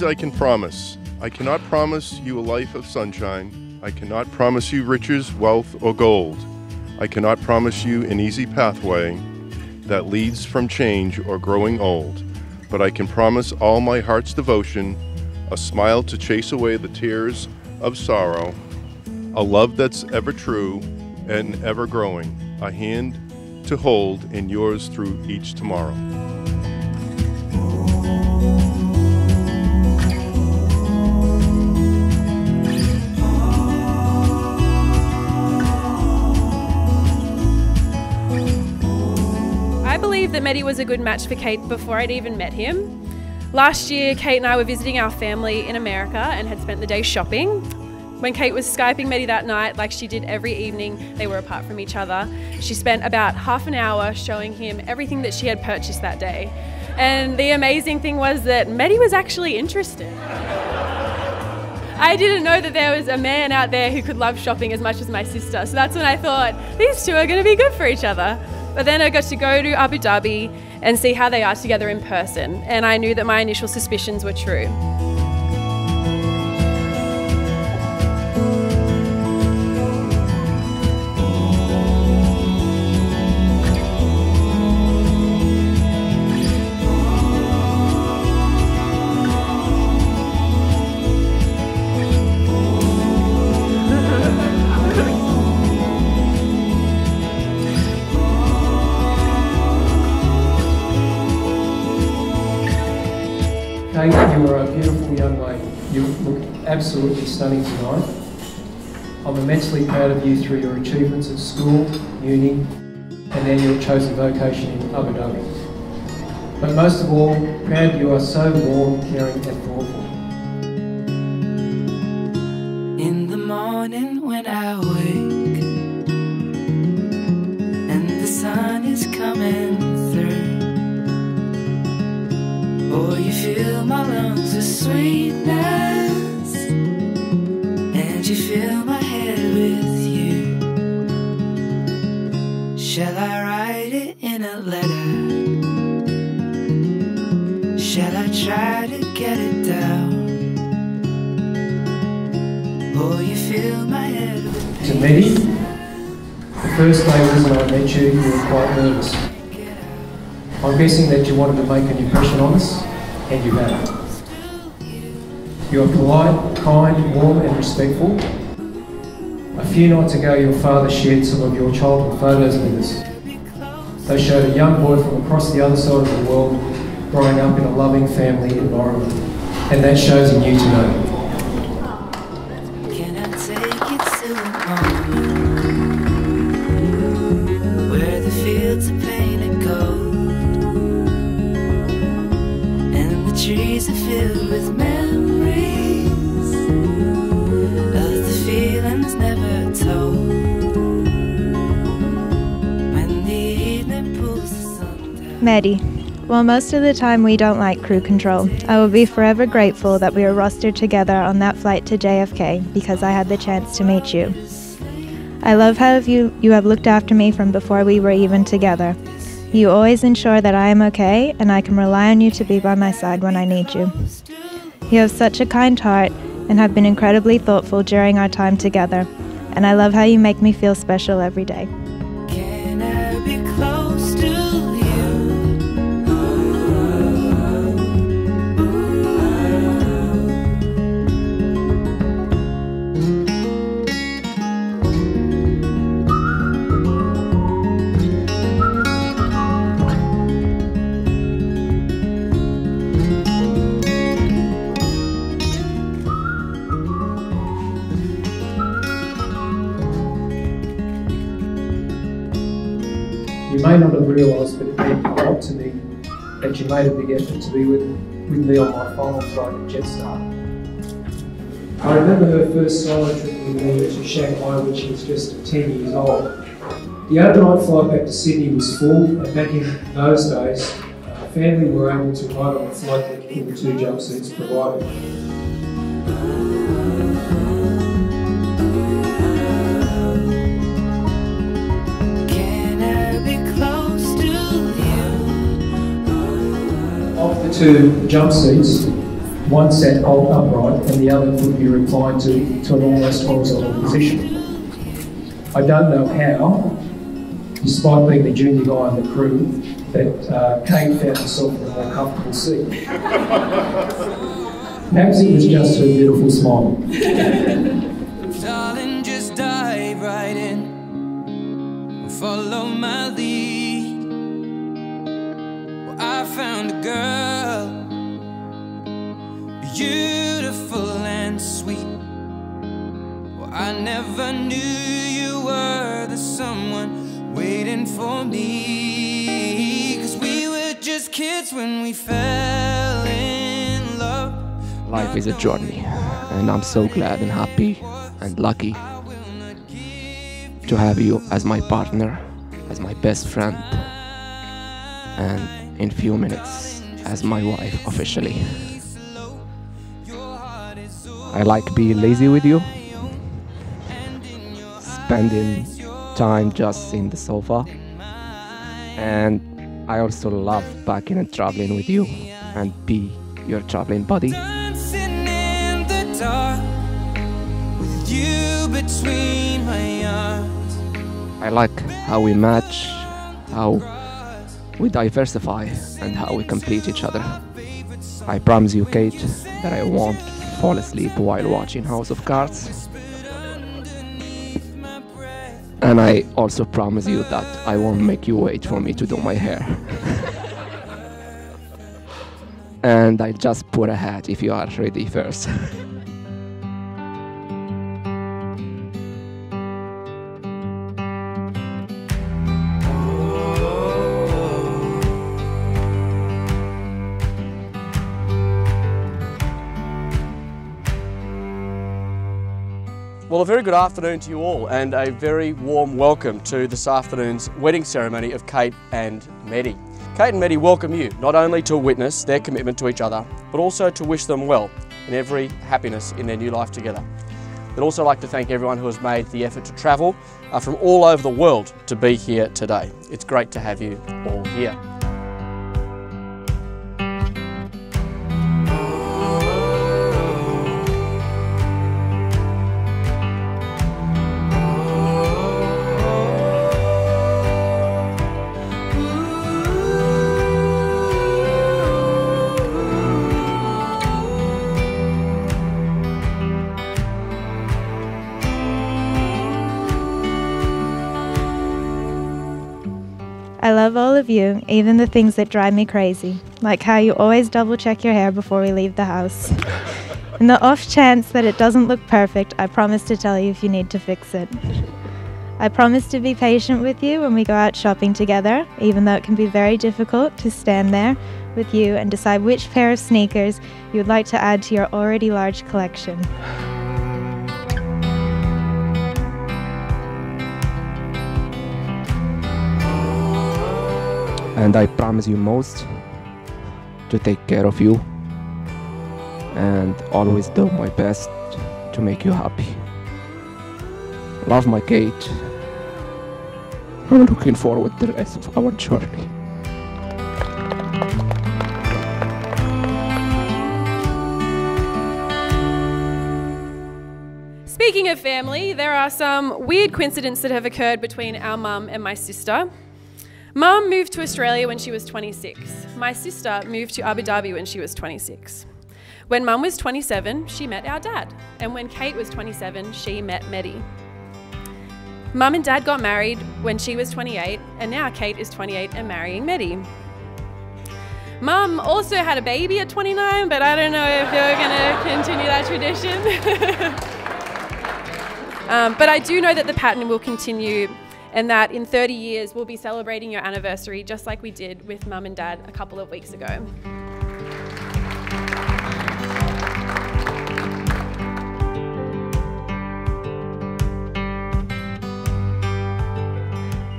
I can promise. I cannot promise you a life of sunshine. I cannot promise you riches, wealth, or gold. I cannot promise you an easy pathway that leads from change or growing old. But I can promise all my heart's devotion, a smile to chase away the tears of sorrow, a love that's ever true and ever growing, a hand to hold in yours through each tomorrow. I believe that Mehdi was a good match for Kate before I'd even met him. Last year, Kate and I were visiting our family in America and had spent the day shopping. When Kate was Skyping Mehdi that night, like she did every evening they were apart from each other, she spent about half an hour showing him everything that she had purchased that day. And the amazing thing was that Mehdi was actually interested. I didn't know that there was a man out there who could love shopping as much as my sister, so that's when I thought, these two are going to be good for each other. But then I got to go to Abu Dhabi and see how they are together in person, and I knew that my initial suspicions were true. Kate, you are a beautiful young lady. You look absolutely stunning tonight. I'm immensely proud of you through your achievements at school, uni, and then your chosen vocation in Abu Dhabi. But most of all, proud you are so warm, caring and thoughtful. In the morning when I wake and the sun is coming through, oh, you fill my lungs with sweetness, and you fill my head with you. Shall I write it in a letter? Shall I try to get it down? Oh, you fill my head with To Mehdi, the first day when I met you, you were quite nervous. I'm guessing that you wanted to make an impression on us, and you have. You are polite, kind, warm and respectful. A few nights ago your father shared some of your childhood photos with us. They showed a young boy from across the other side of the world growing up in a loving family environment, and that shows in you today. Can I take you to a moment where the fields are painted gold? Trees are filled with memories of the feelings never told. When the evening pulls the sun down. Mehdi, while most of the time we don't like crew control, I will be forever grateful that we were rostered together on that flight to JFK because I had the chance to meet you. I love how you have looked after me from before we were even together. You always ensure that I am okay, and I can rely on you to be by my side when I need you. You have such a kind heart and have been incredibly thoughtful during our time together, and I love how you make me feel special every day. Can I be close to you? You may not have realised, but it meant a lot to me that you made a big effort to be with me on my final flight at Jetstar. I remember her first solo trip with me to Shanghai when she was just 10 years old. The overnight flight back to Sydney was full, and back in those days, the family were able to ride on the flight deck in the 2 jumpsuits provided. Of the 2 jump seats, One sat bolt upright and the other could be reclined to an almost horizontal position. I don't know how, despite being the junior guy in the crew, that Kate found herself in a more comfortable seat. Perhaps it was just her beautiful smile. Darling, just dive right in and follow my lead. Well, I found a girl, beautiful and sweet. Well, I never knew you were the someone waiting for me. 'Cause we were just kids when we fell in love. Life is a journey, and I'm so glad and happy and lucky to have you as my partner, as my best friend, and in few minutes as my wife officially. I like being lazy with you, spending time just in the sofa, and I also love packing and traveling with you and be your traveling buddy. Dancing in the dark with you between my arms. I like how we match, how we diversify, and how we complete each other. I promise you, Kate, that I won't fall asleep while watching House of Cards. And I also promise you that I won't make you wait for me to do my hair. And I'll just put a hat if you are ready first. Well, a very good afternoon to you all, and a very warm welcome to this afternoon's wedding ceremony of Kate and Mehdi. Kate and Mehdi welcome you not only to witness their commitment to each other, but also to wish them well in every happiness in their new life together. I'd also like to thank everyone who has made the effort to travel from all over the world to be here today. It's great to have you all here. I love all of you, even the things that drive me crazy, like how you always double check your hair before we leave the house. In the off chance that it doesn't look perfect, I promise to tell you if you need to fix it. I promise to be patient with you when we go out shopping together, even though it can be very difficult to stand there with you and decide which pair of sneakers you would like to add to your already large collection. And I promise you most to take care of you and always do my best to make you happy. Love, my Kate. I'm looking forward to the rest of our journey. Speaking of family, there are some weird coincidences that have occurred between our mum and my sister. Mum moved to Australia when she was 26. My sister moved to Abu Dhabi when she was 26. When Mum was 27, she met our dad. And when Kate was 27, she met Mehdi. Mum and Dad got married when she was 28, and now Kate is 28 and marrying Mehdi. Mum also had a baby at 29, but I don't know if you're going to continue that tradition. But I do know that the pattern will continue, and that in 30 years we'll be celebrating your anniversary just like we did with Mum and Dad a couple of weeks ago.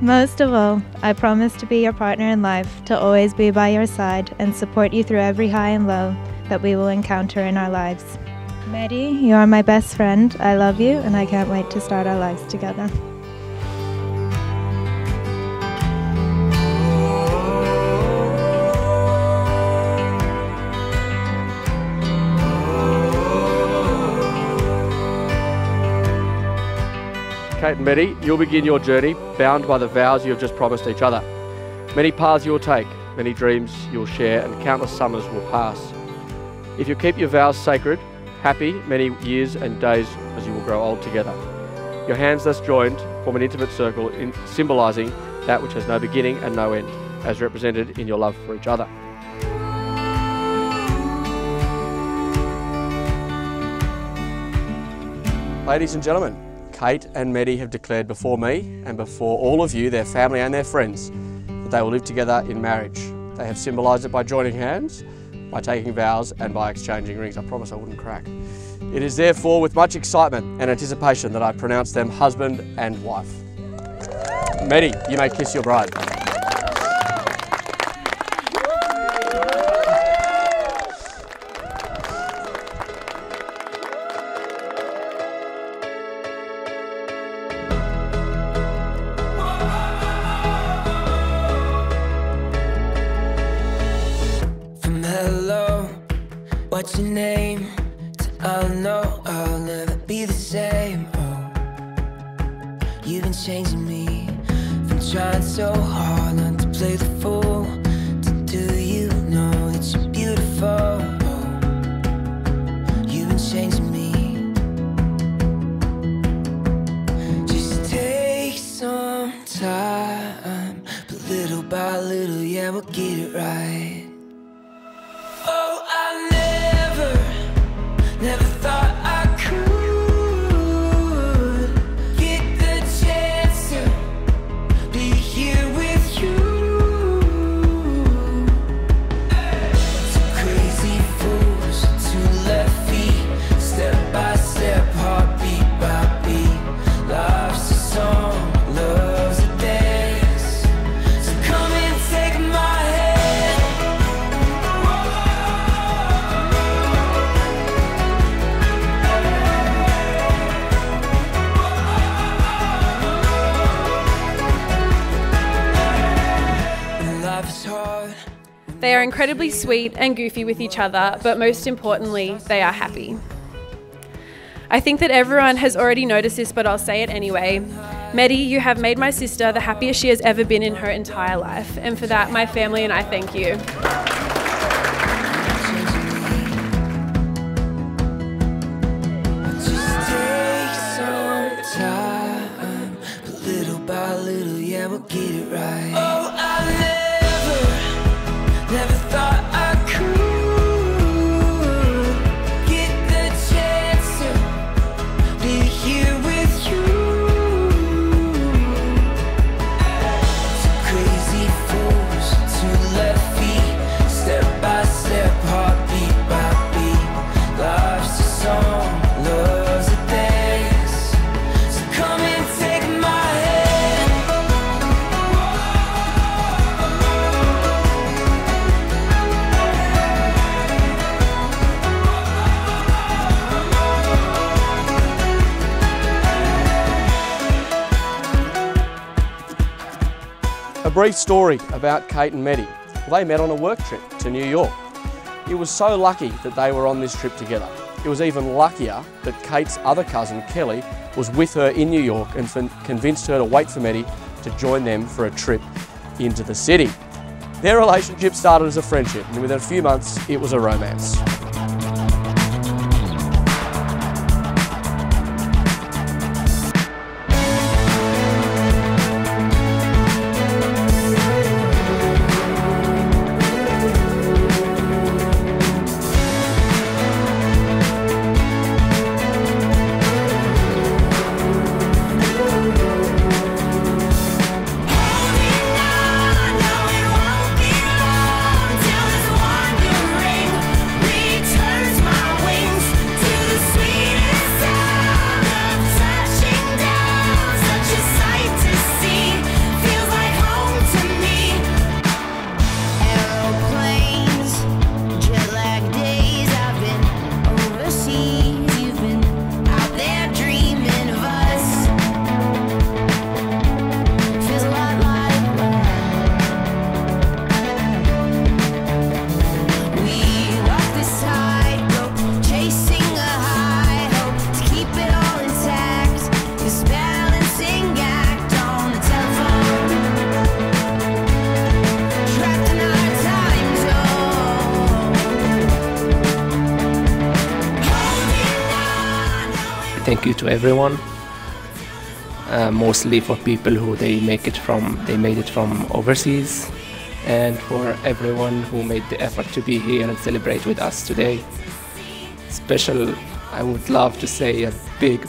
Most of all, I promise to be your partner in life, to always be by your side and support you through every high and low that we will encounter in our lives. Mehdi, you are my best friend. I love you, and I can't wait to start our lives together. Kate and Mehdi, you'll begin your journey bound by the vows you have just promised each other. Many paths you will take, many dreams you will share, and countless summers will pass. If you keep your vows sacred, happy many years and days as you will grow old together. Your hands thus joined form an intimate circle symbolising that which has no beginning and no end, as represented in your love for each other. Ladies and gentlemen, Kate and Mehdi have declared before me and before all of you, their family and their friends, that they will live together in marriage. They have symbolised it by joining hands, by taking vows and by exchanging rings. I promise I wouldn't crack. It is therefore with much excitement and anticipation that I pronounce them husband and wife. Mehdi, you may kiss your bride. Hello, what's your name? I know I'll never be the same. Oh, you've been changing me from trying so hard not to play the fool to do you know that you're beautiful. Oh, you've been changing me. Just take some time, but little by little, yeah, we'll get it right. Never thought I could get the chance to be here with you. Two crazy fools, two left feet, step by step, heartbeat by beat. Life's a song, love's a dance. So come and take my They are incredibly sweet and goofy with each other, but most importantly, they are happy. I think that everyone has already noticed this, but I'll say it anyway. Mehdi, you have made my sister the happiest she has ever been in her entire life, and for that, my family and I thank you. Just take some time, but little by little, yeah, we'll get it right. Oh, I never thought I could get the chance to be here with you. Two crazy fools, two left feet, step by step, heartbeat by beat. Life's a song, love's a dance. So come and take my A brief story about Kate and Mehdi. They met on a work trip to New York. It was so lucky that they were on this trip together. It was even luckier that Kate's other cousin, Kelly, was with her in New York and convinced her to wait for Mehdi to join them for a trip into the city. Their relationship started as a friendship, and within a few months, it was a romance. we thank you to everyone, mostly for people who they made it from overseas, and for everyone who made the effort to be here and celebrate with us today. Special, I would love to say a big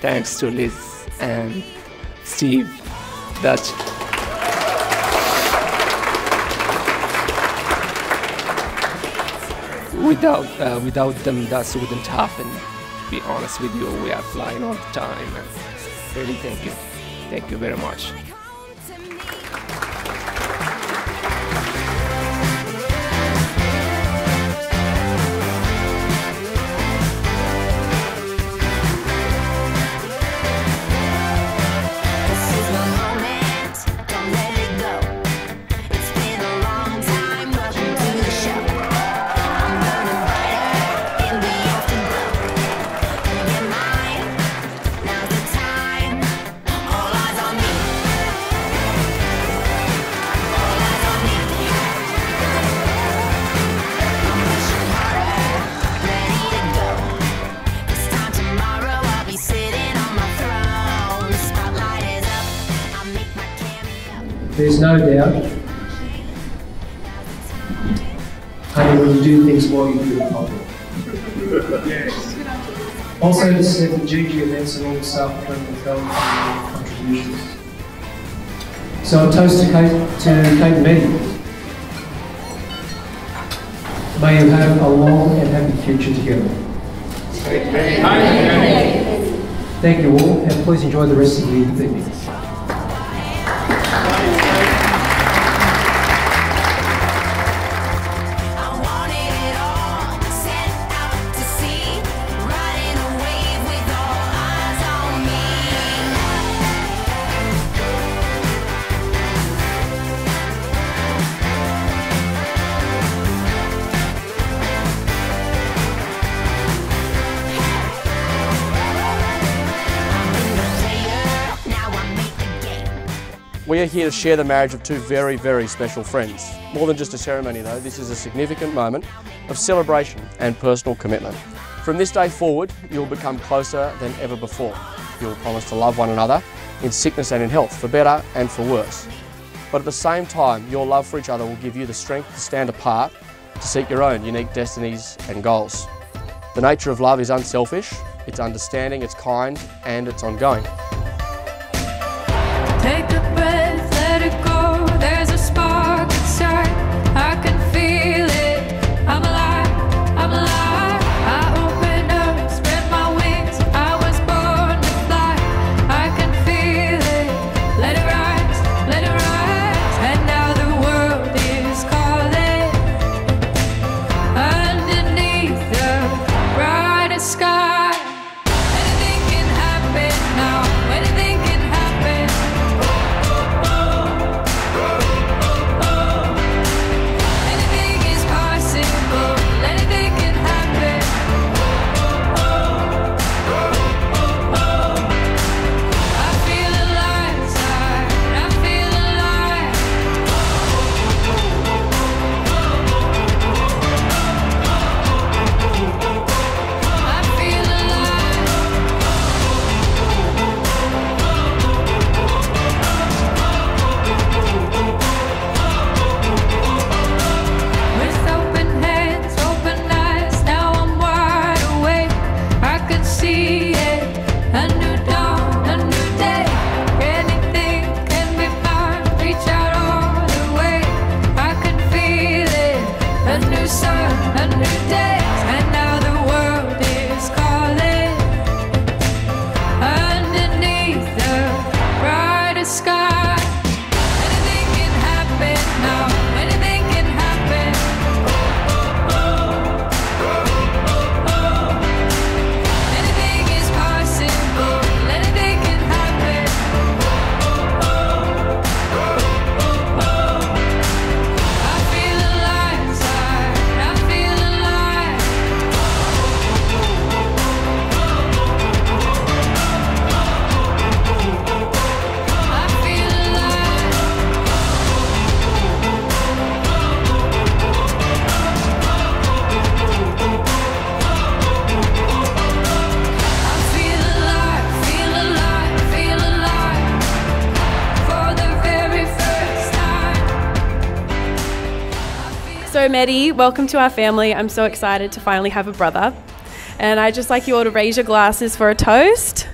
thanks to Liz and Steve, that without them that wouldn't happen. To be honest with you, we are flying all the time, and really thank you very much. There's no doubt, honey, when you do things well, you do it properly. Also, to set the GG events and all the staff at Clinical Health for their contributions. So a toast to Kate and Mehdi. May you have a long and happy future together. Thank you all, and please enjoy the rest of the evening. We are here to share the marriage of two very special friends. More than just a ceremony though, this is a significant moment of celebration and personal commitment. From this day forward, you'll become closer than ever before. You'll promise to love one another in sickness and in health, for better and for worse. But at the same time, your love for each other will give you the strength to stand apart, to seek your own unique destinies and goals. The nature of love is unselfish, it's understanding, it's kind, and it's ongoing. Take a breath, let it go. There's a spark inside. I can feel it. I'm alive, I'm alive. I open up, spread my wings. I was born to fly. I can feel it. Let it rise, let it rise. And now the world is calling. Underneath the brightest sky, anything can happen now. So Mehdi, welcome to our family. I'm so excited to finally have a brother. And I'd just like you all to raise your glasses for a toast.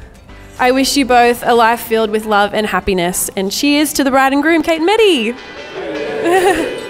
I wish you both a life filled with love and happiness. And cheers to the bride and groom, Kate and Mehdi.